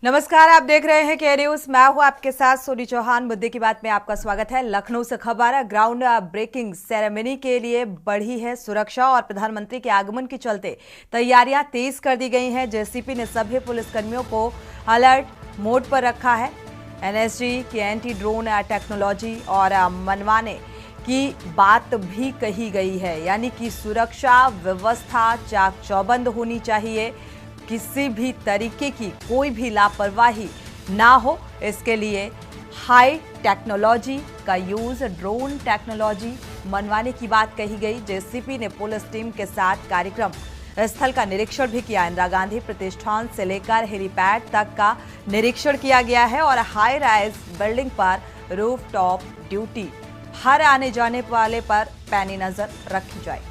नमस्कार, आप देख रहे हैं के न्यूज। मैं हूं आपके साथ सोनी चौहान। मुद्दे की बात में आपका स्वागत है। लखनऊ से खबर, ग्राउंड ब्रेकिंग सेरेमनी के लिए बढ़ी है सुरक्षा और प्रधानमंत्री के आगमन के चलते तैयारियां तेज कर दी गई हैं। जेसीपी ने सभी पुलिसकर्मियों को अलर्ट मोड पर रखा है। एनएसजी की एंटी ड्रोन टेक्नोलॉजी और मनवाने की बात भी कही गई है, यानी कि सुरक्षा व्यवस्था चाक चौबंद होनी चाहिए। किसी भी तरीके की कोई भी लापरवाही ना हो, इसके लिए हाई टेक्नोलॉजी का यूज, ड्रोन टेक्नोलॉजी मनवाने की बात कही गई। जेसीपी ने पुलिस टीम के साथ कार्यक्रम स्थल का निरीक्षण भी किया। इंदिरा गांधी प्रतिष्ठान से लेकर हेलीपैड तक का निरीक्षण किया गया है और हाई राइज बिल्डिंग पर रूफ टॉप ड्यूटी हर आने जाने वाले पर पैनी नजर रखी जाएगी।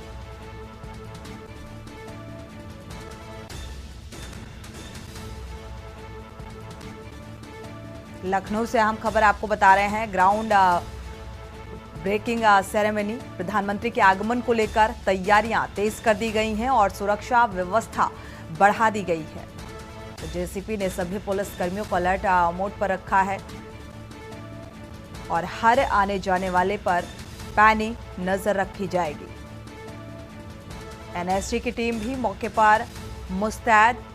लखनऊ से अहम खबर आपको बता रहे हैं। ग्राउंड ब्रेकिंग सेरेमनी, प्रधानमंत्री के आगमन को लेकर तैयारियां तेज कर दी गई हैं और सुरक्षा व्यवस्था बढ़ा दी गई है। तो जेसीपी ने सभी पुलिस कर्मियों को अलर्ट मोड पर रखा है और हर आने जाने वाले पर पैनी नजर रखी जाएगी। एनएसजी की टीम भी मौके पर मुस्तैद।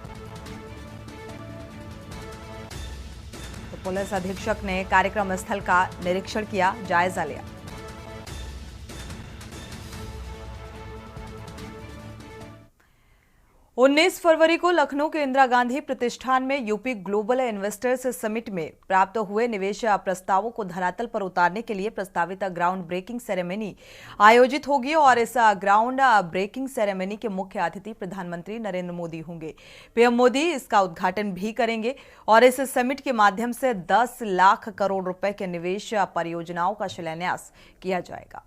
पुलिस अधीक्षक ने कार्यक्रम स्थल का निरीक्षण किया, जायजा लिया। 19 फरवरी को लखनऊ के इंदिरा गांधी प्रतिष्ठान में यूपी ग्लोबल इन्वेस्टर्स समिट में प्राप्त हुए निवेश प्रस्तावों को धरातल पर उतारने के लिए प्रस्तावित ग्राउंड ब्रेकिंग सेरेमनी आयोजित होगी और इस ग्राउंड ब्रेकिंग सेरेमनी के मुख्य अतिथि प्रधानमंत्री नरेंद्र मोदी होंगे। पीएम मोदी इसका उद्घाटन भी करेंगे और इस समिट के माध्यम से 10 लाख करोड़ रुपए के निवेश परियोजनाओं का शिलान्यास किया जाएगा।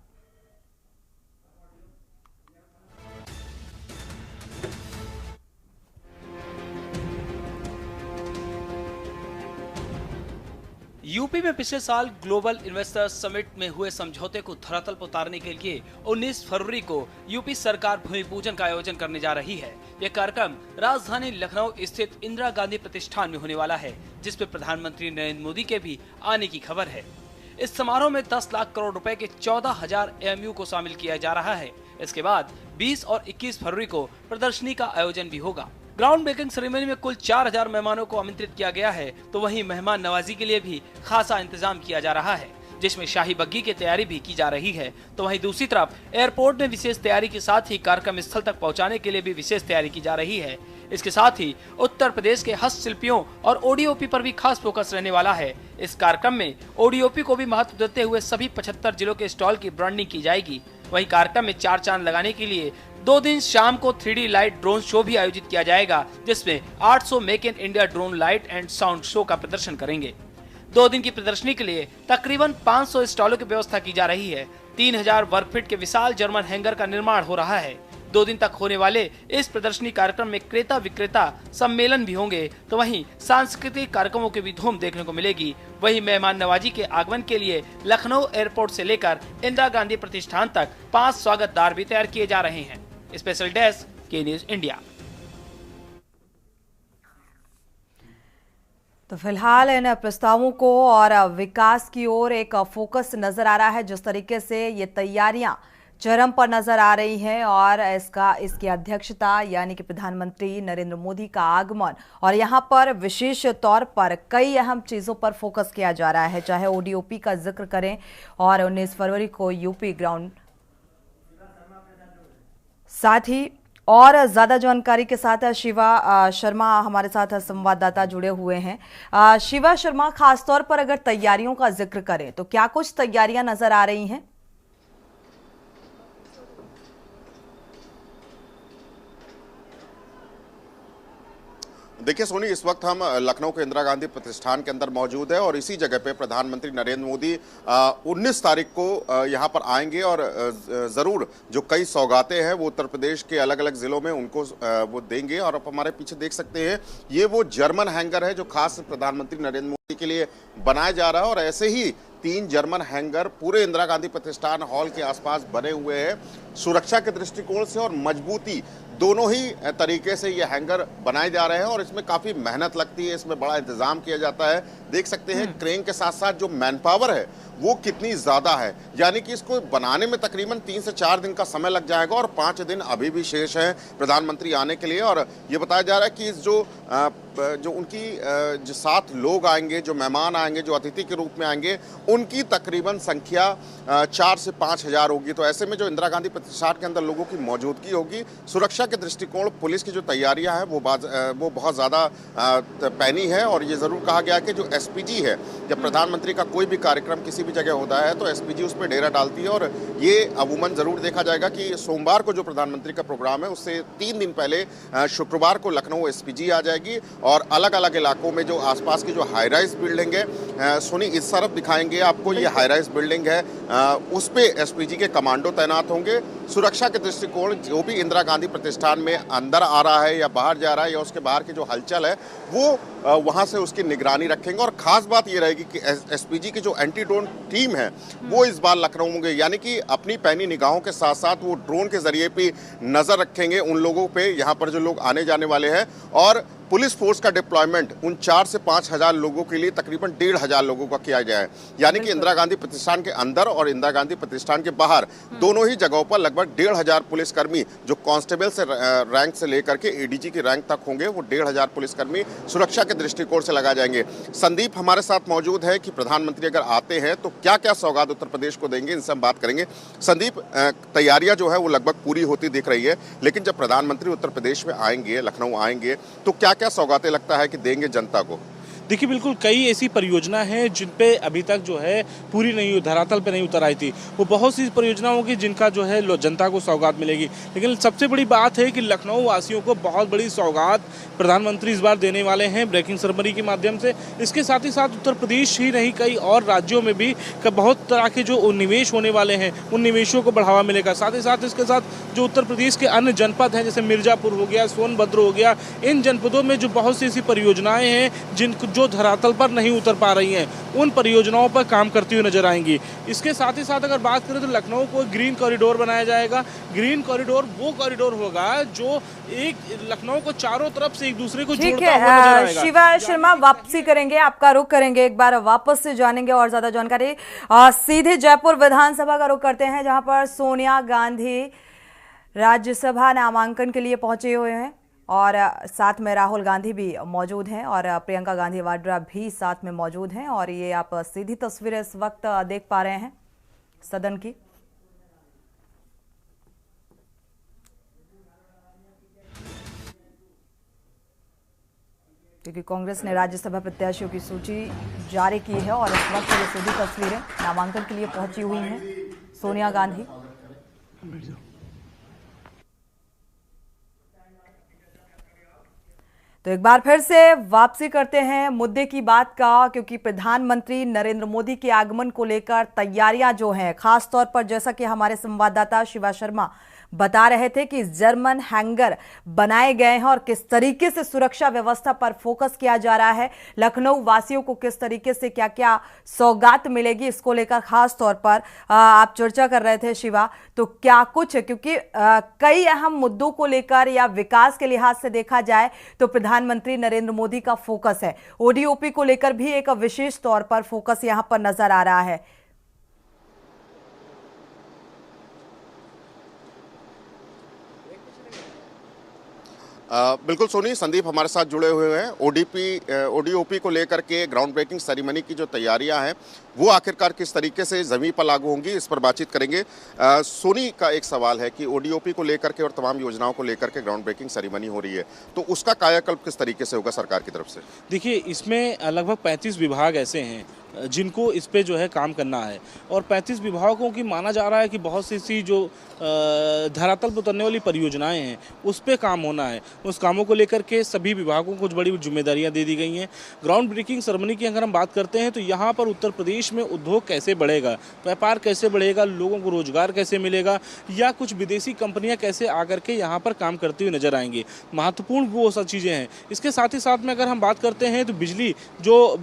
यूपी में पिछले साल ग्लोबल इन्वेस्टर्स समिट में हुए समझौते को धरातल पर उतारने के लिए 19 फरवरी को यूपी सरकार भूमि पूजन का आयोजन करने जा रही है। यह कार्यक्रम राजधानी लखनऊ स्थित इंदिरा गांधी प्रतिष्ठान में होने वाला है, जिसमें प्रधानमंत्री नरेंद्र मोदी के भी आने की खबर है। इस समारोह में 10 लाख करोड़ रुपए के 14,000 एएमयू को शामिल किया जा रहा है। इसके बाद 20 और 21 फरवरी को प्रदर्शनी का आयोजन भी होगा। ग्राउंड ब्रेकिंग सेरेमनी में कुल 4,000 मेहमानों को आमंत्रित किया गया है, तो वहीं मेहमान नवाजी के लिए भी खासा इंतजाम किया जा रहा है, जिसमें शाही बग्गी की तैयारी भी की जा रही है। तो वहीं दूसरी तरफ एयरपोर्ट में विशेष तैयारी के साथ ही कार्यक्रम स्थल तक पहुंचाने के लिए भी विशेष तैयारी की जा रही है। इसके साथ ही उत्तर प्रदेश के हस्तशिल्पियों और ओडीओपी पर भी खास फोकस रहने वाला है। इस कार्यक्रम में ओडीओपी को भी महत्व देते हुए सभी 75 जिलों के स्टॉल की ब्रांडिंग की जाएगी। वहीं कार्यक्रम में 4 चांद लगाने के लिए 2 दिन शाम को 3D लाइट ड्रोन शो भी आयोजित किया जाएगा, जिसमें 800 make in India drone light and sound show का प्रदर्शन करेंगे। 2 दिन की प्रदर्शनी के लिए तकरीबन 500 स्टॉलों की व्यवस्था की जा रही है। 3000 वर्ग फीट के विशाल जर्मन हैंगर का निर्माण हो रहा है। 2 दिन तक होने वाले इस प्रदर्शनी कार्यक्रम में क्रेता विक्रेता सम्मेलन भी होंगे, तो वहीं सांस्कृतिक कार्यक्रमों की भी धूम देखने को मिलेगी। वहीं मेहमान नवाजी के आगमन के लिए लखनऊ एयरपोर्ट से लेकर इंदिरा गांधी प्रतिष्ठान तक 5 स्वागतदार भी तैयार किए जा रहे हैं। स्पेशल डेस्क, के न्यूज इंडिया। तो फिलहाल इन प्रस्तावों को और विकास की ओर एक फोकस नजर आ रहा है। जिस तरीके से ये तैयारियां चरम पर नजर आ रही हैं और इसकी अध्यक्षता यानी कि प्रधानमंत्री नरेंद्र मोदी का आगमन, और यहां पर विशेष तौर पर कई अहम चीजों पर फोकस किया जा रहा है। चाहे ओडीओपी का जिक्र करें और 19 फरवरी को यूपी ग्राउंड, साथ ही और ज्यादा जानकारी के साथ शिवा शर्मा हमारे साथ संवाददाता जुड़े हुए हैं। शिवा शर्मा, खासतौर पर अगर तैयारियों का जिक्र करें तो क्या कुछ तैयारियां नजर आ रही हैं? देखिए सोनी, इस वक्त हम लखनऊ के इंदिरा गांधी प्रतिष्ठान के अंदर मौजूद है और इसी जगह पे प्रधानमंत्री नरेंद्र मोदी 19 तारीख को यहाँ पर आएंगे और ज़रूर जो कई सौगातें हैं वो उत्तर प्रदेश के अलग अलग ज़िलों में उनको वो देंगे। और आप हमारे पीछे देख सकते हैं, ये वो जर्मन हैंगर है जो खास प्रधानमंत्री नरेंद्र मोदी के लिए बनाया जा रहा है और ऐसे ही 3 जर्मन हैंगर पूरे इंदिरा गांधी प्रतिष्ठान हॉल के आसपास बने हुए हैं। सुरक्षा के दृष्टिकोण से और मजबूती दोनों ही तरीके से ये हैंगर बनाए जा रहे हैं और इसमें काफी मेहनत लगती है, इसमें बड़ा इंतजाम किया जाता है। देख सकते हैं क्रेन के साथ साथ जो मैन पावर है वो कितनी ज्यादा है, यानी कि इसको बनाने में तकरीबन 3 से 4 दिन का समय लग जाएगा और 5 दिन अभी भी शेष है प्रधानमंत्री आने के लिए। और ये बताया जा रहा है कि इस जो उनकी जो 7 लोग आएंगे, जो मेहमान आएंगे, जो अतिथि के रूप में आएंगे, उनकी तकरीबन संख्या 4 से 5 हजार होगी। तो ऐसे में जो इंदिरा गांधी प्रतिष्ठान के अंदर लोगों की मौजूदगी होगी, सुरक्षा के दृष्टिकोण पुलिस की जो तैयारियां हैं वो बहुत ज़्यादा पैनी है। और ये ज़रूर कहा गया कि जो एसपीजी है, जब प्रधानमंत्री का कोई भी कार्यक्रम किसी भी जगह होता है तो एसपीजी उस पर डेरा डालती है। और ये अमूमन ज़रूर देखा जाएगा कि सोमवार को जो प्रधानमंत्री का प्रोग्राम है उससे 3 दिन पहले शुक्रवार को लखनऊ एसपीजी आ जाएगी और अलग अलग इलाकों में जो आसपास की जो हाई राइज बिल्डिंग है, सोनी इस तरफ दिखाएंगे आपको, ये हाई राइज बिल्डिंग है, उस पे एसपीजी के कमांडो तैनात होंगे। सुरक्षा के दृष्टिकोण जो भी इंदिरा गांधी प्रतिष्ठान में अंदर आ रहा है या बाहर जा रहा है या उसके बाहर की जो हलचल है वो वहां से उसकी निगरानी रखेंगे। और खास बात ये रहेगी कि एसपीजी की जो एंटी ड्रोन टीम है वो इस बार लखनऊ में, यानी कि अपनी पैनी निगाहों के साथ साथ वो ड्रोन के जरिए भी नजर रखेंगे उन लोगों पे, यहाँ पर जो लोग आने जाने वाले हैं। और पुलिस फोर्स का डिप्लॉयमेंट उन 4 से 5 हजार लोगों के लिए तकरीबन 1,500 लोगों का किया गया है, यानी कि इंदिरा गांधी प्रतिष्ठान के अंदर और इंदिरा गांधी प्रतिष्ठान के बाहर दोनों ही जगहों पर लगभग 1,500 पुलिसकर्मी, जो कांस्टेबल से रैंक से लेकर के एडीजी की रैंक तक होंगे, वो 1,500 पुलिसकर्मी सुरक्षा के दृष्टिकोण से लगाए जाएंगे। संदीप हमारे साथ मौजूद है कि प्रधानमंत्री अगर आते हैं तो क्या क्या सौगात उत्तर प्रदेश को देंगे, इनसे हम बात करेंगे। संदीप, तैयारियां जो है वो लगभग पूरी होती दिख रही है, लेकिन जब प्रधानमंत्री उत्तर प्रदेश में आएंगे, लखनऊ आएंगे, तो क्या क्या सौगातें लगता है कि देंगे जनता को? देखिए, बिल्कुल कई ऐसी परियोजना हैं जिन पे अभी तक जो है पूरी नहीं, धरातल पे नहीं उतर आई थी। वो बहुत सी परियोजनाओं होगी जिनका जो है जनता को सौगात मिलेगी, लेकिन सबसे बड़ी बात है कि लखनऊ वासियों को बहुत बड़ी सौगात प्रधानमंत्री इस बार देने वाले हैं ब्रेकिंग सेरेमनी के माध्यम से। इसके साथ ही साथ उत्तर प्रदेश ही नहीं, कई और राज्यों में भी बहुत तरह के जो निवेश होने वाले हैं उन निवेशों को बढ़ावा मिलेगा। साथ ही साथ इसके साथ जो उत्तर प्रदेश के अन्य जनपद हैं, जैसे मिर्जापुर हो गया, सोनभद्र हो गया, इन जनपदों में जो बहुत सी ऐसी परियोजनाएं हैं जिनको जो धरातल पर नहीं उतर पा रही हैं, उन परियोजनाओं पर काम करती हुई नजर आएंगी। इसके साथ ही साथ अगर बात करें तो लखनऊ को ग्रीन कॉरिडोर बनाया जाएगा। ग्रीन कॉरिडोर वो कॉरिडोर होगा जो एक लखनऊ को चारों तरफ से एक दूसरे को जोड़ता हुआ नजर आएगा। शिवा शर्मा, वापसी करेंगे, आपका रुख करेंगे, एक बार वापस से जानेंगे और ज्यादा जानकारी। सीधे जयपुर विधानसभा का रुख करते हैं, जहां पर सोनिया गांधी राज्यसभा नामांकन के लिए पहुंचे हुए हैं और साथ में राहुल गांधी भी मौजूद हैं और प्रियंका गांधी वाड्रा भी साथ में मौजूद हैं। और ये आप सीधी तस्वीरें इस वक्त देख पा रहे हैं सदन की। क्योंकि कांग्रेस ने राज्यसभा प्रत्याशियों की सूची जारी की है और इस वक्त ये सीधी तस्वीरें नामांकन के लिए पहुंची हुई हैं सोनिया गांधी। तो एक बार फिर से वापसी करते हैं मुद्दे की बात का, क्योंकि प्रधानमंत्री नरेंद्र मोदी के आगमन को लेकर तैयारियां जो हैं, खास तौर पर जैसा कि हमारे संवाददाता शिवा शर्मा बता रहे थे कि जर्मन हैंगर बनाए गए हैं और किस तरीके से सुरक्षा व्यवस्था पर फोकस किया जा रहा है, लखनऊ वासियों को किस तरीके से क्या क्या सौगात मिलेगी, इसको लेकर खास तौर पर आप चर्चा कर रहे थे शिवा। तो क्या कुछ, क्योंकि कई अहम मुद्दों को लेकर या विकास के लिहाज से देखा जाए तो प्रधानमंत्री नरेंद्र मोदी का फोकस है, ओडीओपी को लेकर भी एक विशेष तौर पर फोकस यहां पर नजर आ रहा है। बिल्कुल सोनी, संदीप हमारे साथ जुड़े हुए हैं। ओडीओपी को लेकर के ग्राउंड ब्रेकिंग सेरेमनी की जो तैयारियां हैं वो आखिरकार किस तरीके से जमीन पर लागू होंगी, इस पर बातचीत करेंगे। सोनी का एक सवाल है कि ओडीओपी को लेकर के और तमाम योजनाओं को लेकर के ग्राउंड ब्रेकिंग सेरेमनी हो रही है, तो उसका कायाकल्प किस तरीके से होगा सरकार की तरफ से? देखिए, इसमें लगभग 35 विभाग ऐसे हैं जिनको इस पे जो है काम करना है और 35 विभागों की माना जा रहा है कि बहुत सी जो धरातल पर उतरने वाली परियोजनाएं हैं उस पे काम होना है। उस कामों को लेकर के सभी विभागों को कुछ बड़ी जिम्मेदारियां दे दी गई हैं। ग्राउंड ब्रेकिंग सेरेमनी की अगर हम बात करते हैं तो यहाँ पर उत्तर प्रदेश में उद्योग कैसे बढ़ेगा, व्यापार कैसे बढ़ेगा, लोगों को रोजगार कैसे मिलेगा, या कुछ विदेशी कंपनियां कैसे आकर के यहाँ पर काम करती हुई नजर आएंगी, महत्वपूर्ण वो सब चीज़ें हैं। इसके साथ ही साथ में अगर हम बात करते हैं तो बिजली, जो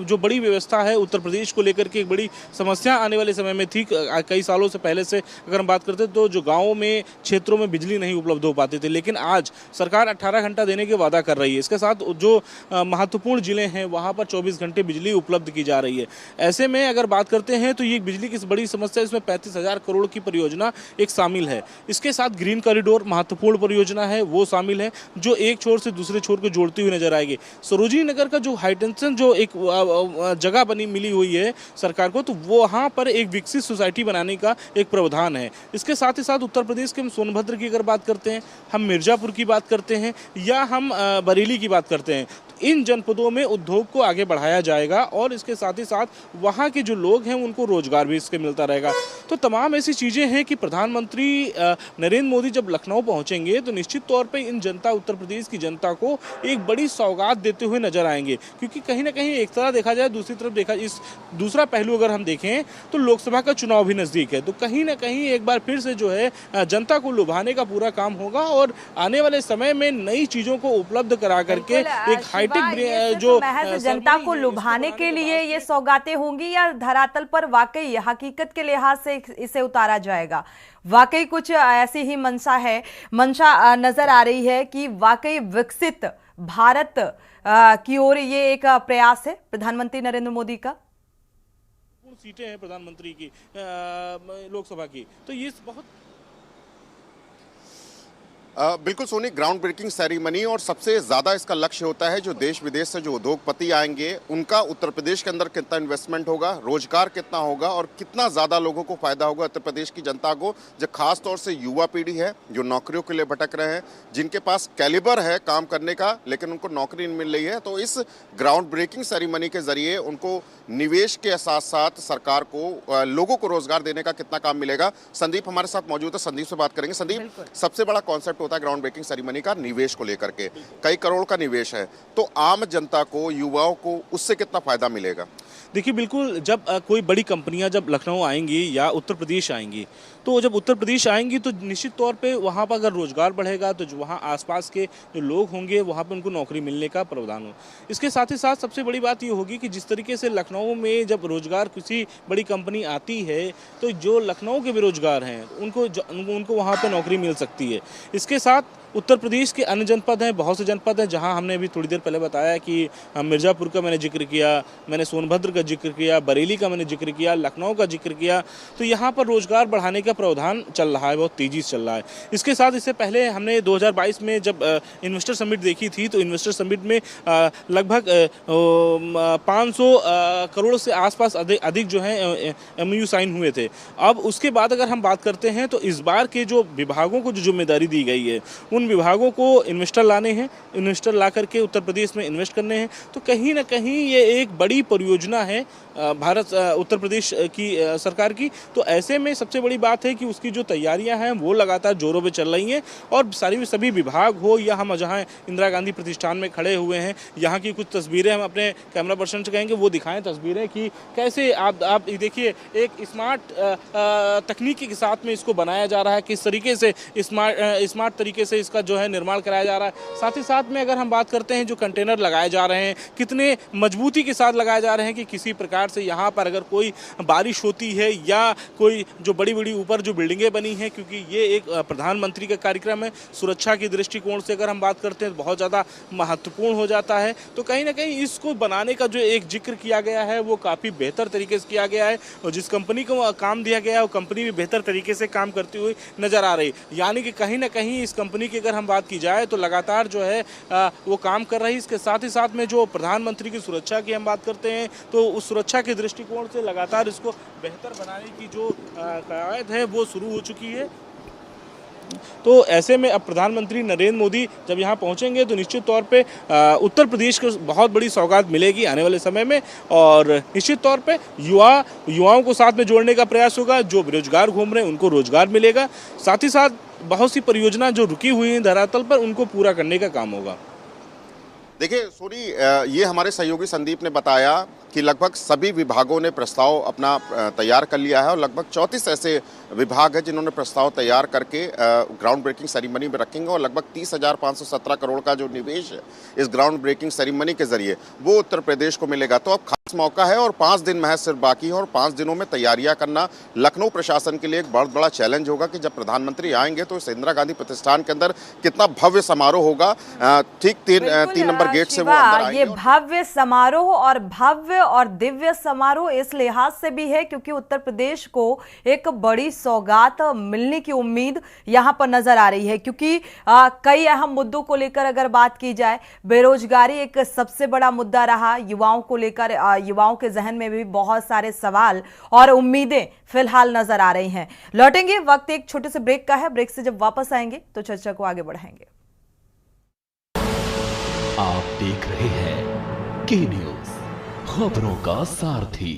जो बड़ी व्यवस्था है उत्तर प्रदेश को लेकर के एक बड़ी समस्या आने वाले समय में थी। कई सालों से पहले से अगर हम बात करते तो जो गाँवों में क्षेत्रों में बिजली नहीं उपलब्ध हो पाती थी, लेकिन आज सरकार 18 घंटा देने के वादा कर रही है। इसके साथ जो महत्वपूर्ण जिले हैं वहाँ पर 24 घंटे बिजली उपलब्ध की जा रही है। ऐसे में अगर बात करते हैं तो ये बिजली की बड़ी समस्या, इसमें 35,000 करोड़ की परियोजना एक शामिल है। इसके साथ ग्रीन कॉरिडोर महत्वपूर्ण परियोजना है वो शामिल है, जो एक छोर से दूसरे छोर को जोड़ती हुई नजर आएगी। सरोजिनी नगर का जो हाईटेंशन जो एक जगह बनी मिली हुई है सरकार को, तो वहाँ पर एक विकसित सोसाइटी बनाने का एक प्रावधान है। इसके साथ ही साथ उत्तर प्रदेश के हम सोनभद्र की अगर बात करते हैं, हम मिर्जापुर की बात करते हैं या हम बरेली की बात करते हैं, इन जनपदों में उद्योग को आगे बढ़ाया जाएगा और इसके साथ ही साथ वहाँ के जो लोग हैं उनको रोजगार भी इसके मिलता रहेगा। तो तमाम ऐसी चीज़ें हैं कि प्रधानमंत्री नरेंद्र मोदी जब लखनऊ पहुँचेंगे तो निश्चित तौर पे इन जनता, उत्तर प्रदेश की जनता को एक बड़ी सौगात देते हुए नजर आएंगे। क्योंकि कहीं ना कहीं एक तरह देखा जाए, दूसरी तरफ देखा, इस दूसरा पहलू अगर हम देखें तो लोकसभा का चुनाव भी नज़दीक है, तो कहीं ना कहीं एक बार फिर से जो है जनता को लुभाने का पूरा काम होगा और आने वाले समय में नई चीज़ों को उपलब्ध करा करके एक जो महज जनता को लुभाने के लिए ये सौगातें होंगी या धरातल पर वाकई हकीकत के लिहाज से इसे उतारा जाएगा? वाकई कुछ ऐसी ही मंशा नजर आ रही है कि वाकई विकसित भारत की ओर ये एक प्रयास है प्रधानमंत्री नरेंद्र मोदी का। सीटें हैं प्रधानमंत्री की लोकसभा की, तो ये बहुत बिल्कुल सोनी, ग्राउंड ब्रेकिंग सेरेमनी और सबसे ज़्यादा इसका लक्ष्य होता है जो देश विदेश से जो उद्योगपति आएंगे उनका उत्तर प्रदेश के अंदर कितना इन्वेस्टमेंट होगा, रोजगार कितना होगा और कितना ज़्यादा लोगों को फायदा होगा उत्तर प्रदेश की जनता को, जो खास तौर से युवा पीढ़ी है जो नौकरियों के लिए भटक रहे हैं, जिनके पास कैलिबर है काम करने का लेकिन उनको नौकरी नहीं मिल रही है। तो इस ग्राउंड ब्रेकिंग सेरेमनी के जरिए उनको निवेश के साथ साथ सरकार को, लोगों को रोजगार देने का कितना काम मिलेगा। संदीप हमारे साथ मौजूद है, संदीप से बात करेंगे। संदीप, सबसे बड़ा कॉन्सेप्ट होता है ग्राउंड ब्रेकिंग सेरेमनी का निवेश को लेकर के, कई करोड़ का निवेश है, तो आम जनता को, युवाओं को उससे कितना फायदा मिलेगा? देखिए बिल्कुल, जब कोई बड़ी कंपनियां जब लखनऊ आएंगी या उत्तर प्रदेश आएंगी, तो जब उत्तर प्रदेश आएंगी तो निश्चित तौर पे वहाँ पर अगर रोजगार बढ़ेगा तो जो वहाँ आसपास के जो लोग होंगे वहाँ पे उनको नौकरी मिलने का प्रावधान हो। इसके साथ ही साथ सबसे बड़ी बात ये होगी कि जिस तरीके से लखनऊ में जब रोजगार किसी बड़ी कंपनी आती है तो जो लखनऊ के बेरोजगार हैं उनको वहाँ पर नौकरी मिल सकती है। इसके साथ उत्तर प्रदेश के अन्य जनपद हैं, बहुत से जनपद हैं जहां हमने अभी थोड़ी देर पहले बताया कि मिर्ज़ापुर का मैंने जिक्र किया, मैंने सोनभद्र का जिक्र किया, बरेली का मैंने जिक्र किया, लखनऊ का जिक्र किया, तो यहां पर रोजगार बढ़ाने का प्रावधान चल रहा है, बहुत तेज़ी से चल रहा है। इसके साथ इससे पहले हमने 2022 में जब इन्वेस्टर समिट देखी थी तो इन्वेस्टर समिट में लगभग 500 करोड़ से आसपास अधिक जो है MOU साइन हुए थे। अब उसके बाद अगर हम बात करते हैं तो इस बार के जो विभागों को जो जिम्मेदारी दी गई है उन विभागों को इन्वेस्टर लाने हैं, इन्वेस्टर ला करके उत्तर प्रदेश में इन्वेस्ट करने हैं, तो कहीं ना कहीं ये एक बड़ी परियोजना है उत्तर प्रदेश की सरकार की। तो ऐसे में सबसे बड़ी बात है कि उसकी जो तैयारियां हैं वो लगातार जोरों पे चल रही हैं और सभी विभाग हो या हम जहां इंदिरा गांधी प्रतिष्ठान में खड़े हुए हैं, यहाँ की कुछ तस्वीरें हम अपने कैमरा पर्सन से कहेंगे वो दिखाएं तस्वीरें कि कैसे आप देखिए एक स्मार्ट तकनीकी के साथ में इसको बनाया जा रहा है, किस तरीके से स्मार्ट तरीके से इसका जो है निर्माण कराया जा रहा है। साथ ही साथ में अगर हम बात करते हैं जो कंटेनर लगाए जा रहे हैं कितने मजबूती के साथ लगाए जा रहे हैं कि किसी प्रकार से यहाँ पर अगर कोई बारिश होती है या कोई जो बड़ी बड़ी ऊपर जो बिल्डिंगें बनी हैं, क्योंकि ये एक प्रधानमंत्री का कार्यक्रम है, सुरक्षा के दृष्टिकोण से अगर हम बात करते हैं तो बहुत ज़्यादा महत्वपूर्ण हो जाता है। तो कहीं ना कहीं इसको बनाने का जो एक जिक्र किया गया है वो काफ़ी बेहतर तरीके से किया गया है और जिस कंपनी को काम दिया गया है वो कंपनी भी बेहतर तरीके से काम करती हुई नज़र आ रही, यानी कि कहीं ना कहीं इस कंपनी की अगर हम बात की जाए तो लगातार जो है वो काम कर रही है। इसके साथ ही साथ में जो प्रधानमंत्री की सुरक्षा की हम बात करते हैं तो उस सुरक्षा के दृष्टिकोण से लगातार इसको बेहतर बनाने की जो कवायद है वो शुरू हो चुकी है। तो ऐसे में अब प्रधानमंत्री नरेंद्र मोदी जब यहाँ पहुँचेंगे तो निश्चित तौर पे उत्तर प्रदेश को बहुत बड़ी सौगात मिलेगी आने वाले समय में और निश्चित तौर पे युवाओं को साथ में जोड़ने का प्रयास होगा, जो बेरोजगार घूम रहे हैं उनको रोजगार मिलेगा, साथ ही साथ बहुत सी परियोजना जो रुकी हुई हैं धरातल पर उनको पूरा करने का काम होगा। देखिए सोनी, ये हमारे सहयोगी संदीप ने बताया कि लगभग सभी विभागों ने प्रस्ताव अपना तैयार कर लिया है और लगभग 34 ऐसे विभाग हैं जिन्होंने प्रस्ताव तैयार करके ग्राउंड ब्रेकिंग सेरेमनी में रखेंगे और लगभग 30,517 करोड़ का जो निवेश है इस ग्राउंड ब्रेकिंग सेरेमनी के जरिए वो उत्तर प्रदेश को मिलेगा। तो अब मौका है और 5 दिन महज सिर्फ बाकी है और 5 दिनों में तैयारियां करना लखनऊ प्रशासन के लिए एक बहुत बड़ा चैलेंज होगा कि जब प्रधानमंत्री आएंगे तो इस इंदिरा गांधी प्रतिष्ठान के अंदर कितना भव्य समारोह होगा। ठीक 3 नंबर गेट से वो अंदर आएंगे। ये भव्य समारोह और भव्य और दिव्य समारोह इस लिहाज से भी है क्योंकि उत्तर प्रदेश को एक बड़ी सौगात मिलने की उम्मीद यहां पर नजर आ रही है क्योंकि कई अहम मुद्दों को लेकर अगर बात की जाए, बेरोजगारी एक सबसे बड़ा मुद्दा रहा। युवाओं को लेकर युवाओं के जहन में भी बहुत सारे सवाल और उम्मीदें फिलहाल नजर आ रही हैं। लौटेंगे, वक्त एक छोटे से ब्रेक का है। ब्रेक से जब वापस आएंगे तो चर्चा को आगे बढ़ाएंगे। आप देख रहे हैं के न्यूज, खबरों का सारथी।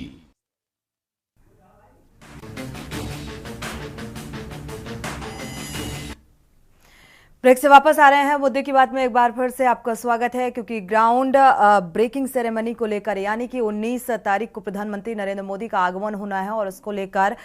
ब्रेक से वापस आ रहे हैं। मुद्दे की बात में एक बार फिर से आपका स्वागत है क्योंकि ग्राउंड ब्रेकिंग सेरेमनी को लेकर यानी कि 19 तारीख को प्रधानमंत्री नरेंद्र मोदी का आगमन होना है और उसको लेकर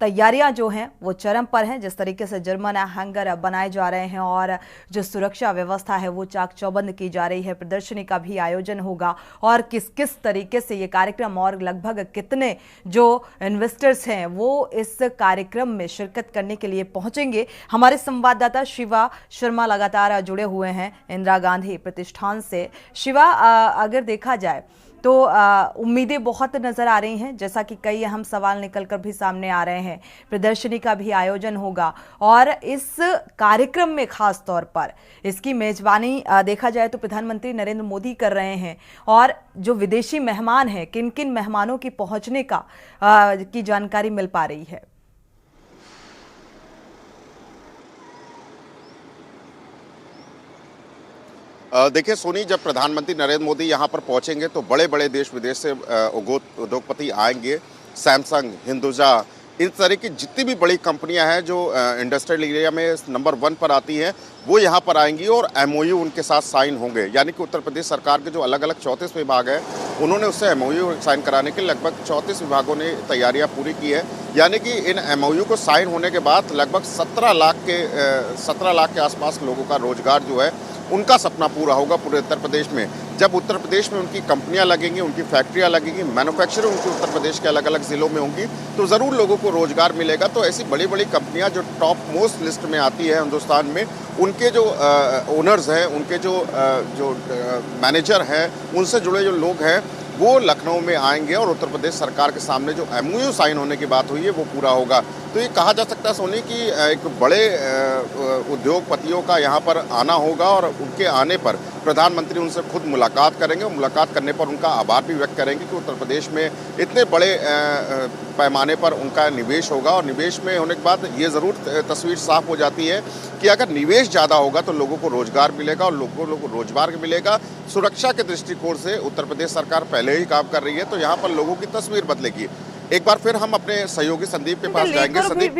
तैयारियां जो हैं वो चरम पर हैं। जिस तरीके से जर्मन हैंगर बनाए जा रहे हैं और जो सुरक्षा व्यवस्था है वो चाक चौबंद की जा रही है। प्रदर्शनी का भी आयोजन होगा और किस किस तरीके से ये कार्यक्रम और लगभग कितने जो इन्वेस्टर्स हैं वो इस कार्यक्रम में शिरकत करने के लिए पहुंचेंगे। हमारे संवाददाता शिवा शर्मा लगातार जुड़े हुए हैं इंदिरा गांधी प्रतिष्ठान से। शिवा, अगर देखा जाए तो उम्मीदें बहुत नजर आ रही हैं, जैसा कि कई अहम सवाल निकलकर भी सामने आ रहे हैं। प्रदर्शनी का भी आयोजन होगा और इस कार्यक्रम में खास तौर पर इसकी मेजबानी देखा जाए तो प्रधानमंत्री नरेंद्र मोदी कर रहे हैं और जो विदेशी मेहमान हैं, किन किन मेहमानों की पहुंचने की जानकारी मिल पा रही है? देखिए सोनी, जब प्रधानमंत्री नरेंद्र मोदी यहाँ पर पहुँचेंगे तो बड़े बड़े देश विदेश से उद्योगपति आएंगे। सैमसंग, हिंदुजा, इन तरह की जितनी भी बड़ी कंपनियां हैं जो इंडस्ट्रियल एरिया में नंबर 1 पर आती हैं वो यहाँ पर आएंगी और MOU उनके साथ साइन होंगे। यानी कि उत्तर प्रदेश सरकार के जो अलग अलग 34 विभाग हैं उन्होंने उससे MOU साइन कराने के लगभग 34 विभागों ने तैयारियां पूरी की है। यानी कि इन MOU को साइन होने के बाद लगभग 17 लाख के आसपास लोगों का रोजगार जो है उनका सपना पूरा होगा पूरे उत्तर प्रदेश में। जब उत्तर प्रदेश में उनकी कंपनियां लगेंगी, उनकी फैक्ट्रियां लगेंगी, मैन्युफैक्चरिंग उनकी उत्तर प्रदेश के अलग अलग ज़िलों में होंगी तो ज़रूर लोगों को रोजगार मिलेगा। तो ऐसी बड़ी बड़ी कंपनियां जो टॉप मोस्ट लिस्ट में आती है हिंदुस्तान में, उनके जो ओनर्स हैं, उनके जो मैनेजर हैं, उनसे जुड़े जो लोग हैं वो लखनऊ में आएंगे और उत्तर प्रदेश सरकार के सामने जो MOU साइन होने की बात हुई है वो पूरा होगा। तो ये कहा जा सकता है सोनी कि एक बड़े उद्योगपतियों का यहाँ पर आना होगा और उनके आने पर प्रधानमंत्री उनसे खुद मुलाकात करेंगे और मुलाकात करने पर उनका आभार भी व्यक्त करेंगे कि उत्तर प्रदेश में इतने बड़े पैमाने पर उनका निवेश होगा। और निवेश में होने के बाद ये ज़रूर तस्वीर साफ हो जाती है कि अगर निवेश ज़्यादा होगा तो लोगों को रोजगार मिलेगा और लोगों को रोजगार मिलेगा। सुरक्षा के दृष्टिकोण से उत्तर प्रदेश सरकार पहले ही काम कर रही है तो यहाँ पर लोगों की तस्वीर बदलेगी। एक बार फिर हम अपने सहयोगी संदीप के पास जाएंगे। संदीप,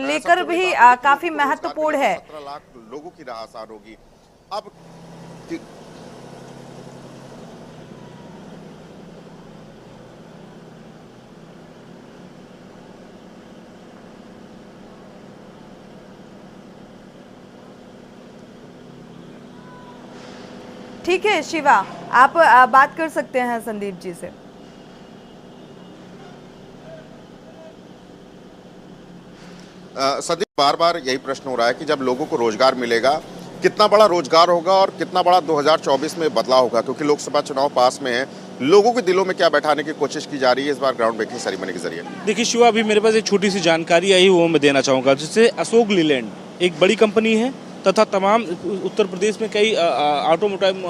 लेकर भी काफी महत्वपूर्ण है। 17 लाख लोगों की राह आसान होगी। अब ठीक है शिवा, आप बात कर सकते हैं संदीप जी से। संदीप, बार बार यही प्रश्न हो रहा है कि जब लोगों को रोजगार मिलेगा कितना बड़ा रोजगार होगा और कितना बड़ा 2024 में बदलाव होगा, क्योंकि लोकसभा चुनाव पास में है। लोगों के दिलों में क्या बैठाने की कोशिश की जा रही है इस बार ग्राउंड ब्रेकिंग सेरेमनी के जरिए? देखिए शिवा, अभी मेरे पास एक छोटी सी जानकारी आई वो मैं देना चाहूँगा। जिससे अशोक लीलैंड एक बड़ी कंपनी है तथा तमाम उत्तर प्रदेश में कई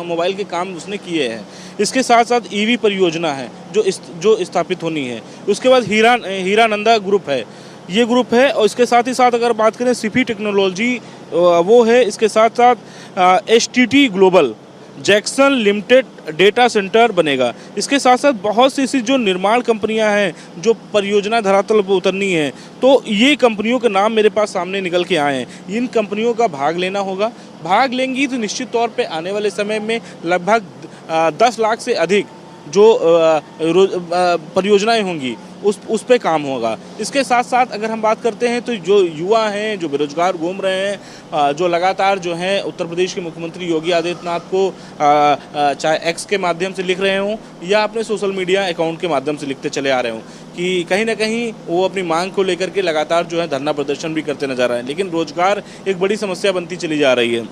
मोबाइल के काम उसने किए हैं। इसके साथ साथ EV परियोजना है जो स्थापित होनी है। उसके बाद हीरानंदा ग्रुप है, ये ग्रुप है। और इसके साथ ही साथ अगर बात करें सिफी टेक्नोलॉजी वो है। इसके साथ साथ STT global Jackson limited data centre बनेगा। इसके साथ साथ बहुत सी ऐसी जो निर्माण कंपनियां हैं जो परियोजना धरातल पर उतरनी है, तो ये कंपनियों के नाम मेरे पास सामने निकल के आए हैं। इन कंपनियों का भाग लेना होगा। भाग लेंगी तो निश्चित तौर पे आने वाले समय में लगभग 10 लाख से अधिक जो परियोजनाएं होंगी उस पे काम होगा। इसके साथ साथ अगर हम बात करते हैं तो जो युवा हैं, जो बेरोजगार घूम रहे हैं, जो लगातार जो है उत्तर प्रदेश के मुख्यमंत्री योगी आदित्यनाथ को चाहे एक्स के माध्यम से लिख रहे हों या अपने सोशल मीडिया अकाउंट के माध्यम से लिखते चले आ रहे हों कि कहीं ना कहीं वो अपनी मांग को लेकर के लगातार जो है धरना प्रदर्शन भी करते नजर आए, लेकिन रोजगार एक बड़ी समस्या बनती चली जा रही है,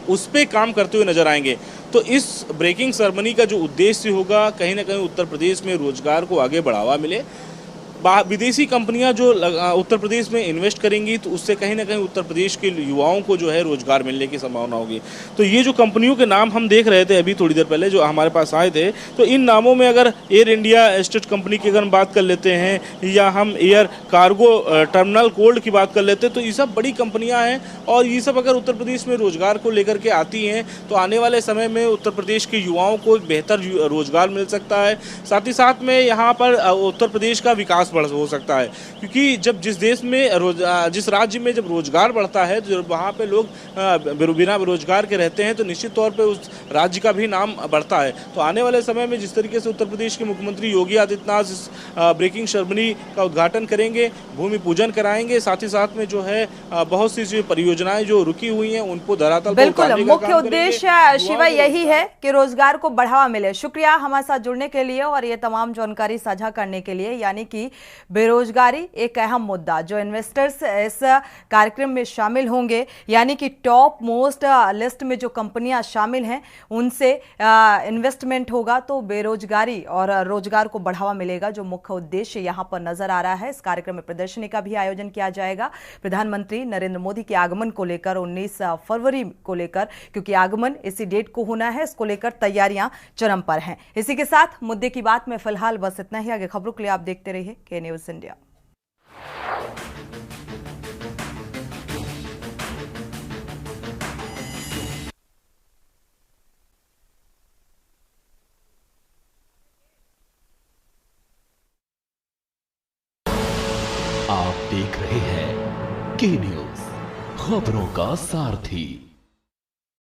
उस पे काम करते हुए नजर आएंगे। तो इस ब्रेकिंग सेरेमनी का जो उद्देश्य होगा, कहीं ना कहीं उत्तर प्रदेश में रोजगार को आगे बढ़ावा मिले। विदेशी कंपनियां जो उत्तर प्रदेश में इन्वेस्ट करेंगी तो उससे कहीं ना कहीं उत्तर प्रदेश के युवाओं को जो है रोजगार मिलने की संभावना होगी। तो ये जो कंपनियों के नाम हम देख रहे थे अभी थोड़ी देर पहले जो हमारे पास आए थे, तो इन नामों में अगर एयर इंडिया एस्टेट कंपनी की अगर हम बात कर लेते हैं या हम एयर कार्गो टर्मिनल कोल्ड की बात कर लेते हैं, तो ये सब बड़ी कंपनियाँ हैं और ये सब अगर उत्तर प्रदेश में रोजगार को लेकर के आती हैं तो आने वाले समय में उत्तर प्रदेश के युवाओं को एक बेहतर रोजगार मिल सकता है। साथ ही साथ में यहाँ पर उत्तर प्रदेश का विकास हो सकता है, क्योंकि जब जिस देश में जिस राज्य में जब रोजगार बढ़ता है तो वहाँ पे लोग बिना रोजगार के रहते हैं तो निश्चित तौर पे उस राज्य का भी नाम बढ़ता है। तो आने वाले समय में जिस तरीके से उत्तर प्रदेश के मुख्यमंत्री योगी आदित्यनाथ इस ब्रेकिंग सेरेमनी का उद्घाटन करेंगे, भूमि पूजन कराएंगे, साथ ही साथ में जो है बहुत सी जो परियोजनाएं जो रुकी हुई हैं उनको धरातल पर बिल्कुल उतारने का मुख्य काम उद्देश्य शिवा यही है कि रोजगार को बढ़ावा मिले। शुक्रिया हमारे साथ जुड़ने के लिए और ये तमाम जानकारी साझा करने के लिए। यानी कि बेरोजगारी एक अहम मुद्दा, जो इन्वेस्टर्स इस कार्यक्रम में शामिल होंगे, यानी कि टॉप मोस्ट लिस्ट में जो कंपनियां शामिल हैं उनसे इन्वेस्टमेंट होगा तो बेरोजगारी और रोजगार को बढ़ावा मिलेगा, जो मुख्य उद्देश्य यहां पर नजर आ रहा है। इस कार्यक्रम में प्रदर्शनी का भी आयोजन किया जाएगा प्रधानमंत्री नरेंद्र मोदी के आगमन को लेकर 19 फरवरी को लेकर, क्योंकि आगमन इसी डेट को होना है, इसको लेकर तैयारियां चरम पर हैं। इसी के साथ मुद्दे की बात में फिलहाल बस इतना ही। आगे खबरों के लिए आप देखते रहिए के न्यूज़ इंडिया। आप देख रहे हैं के न्यूज़, खबरों का सारथी।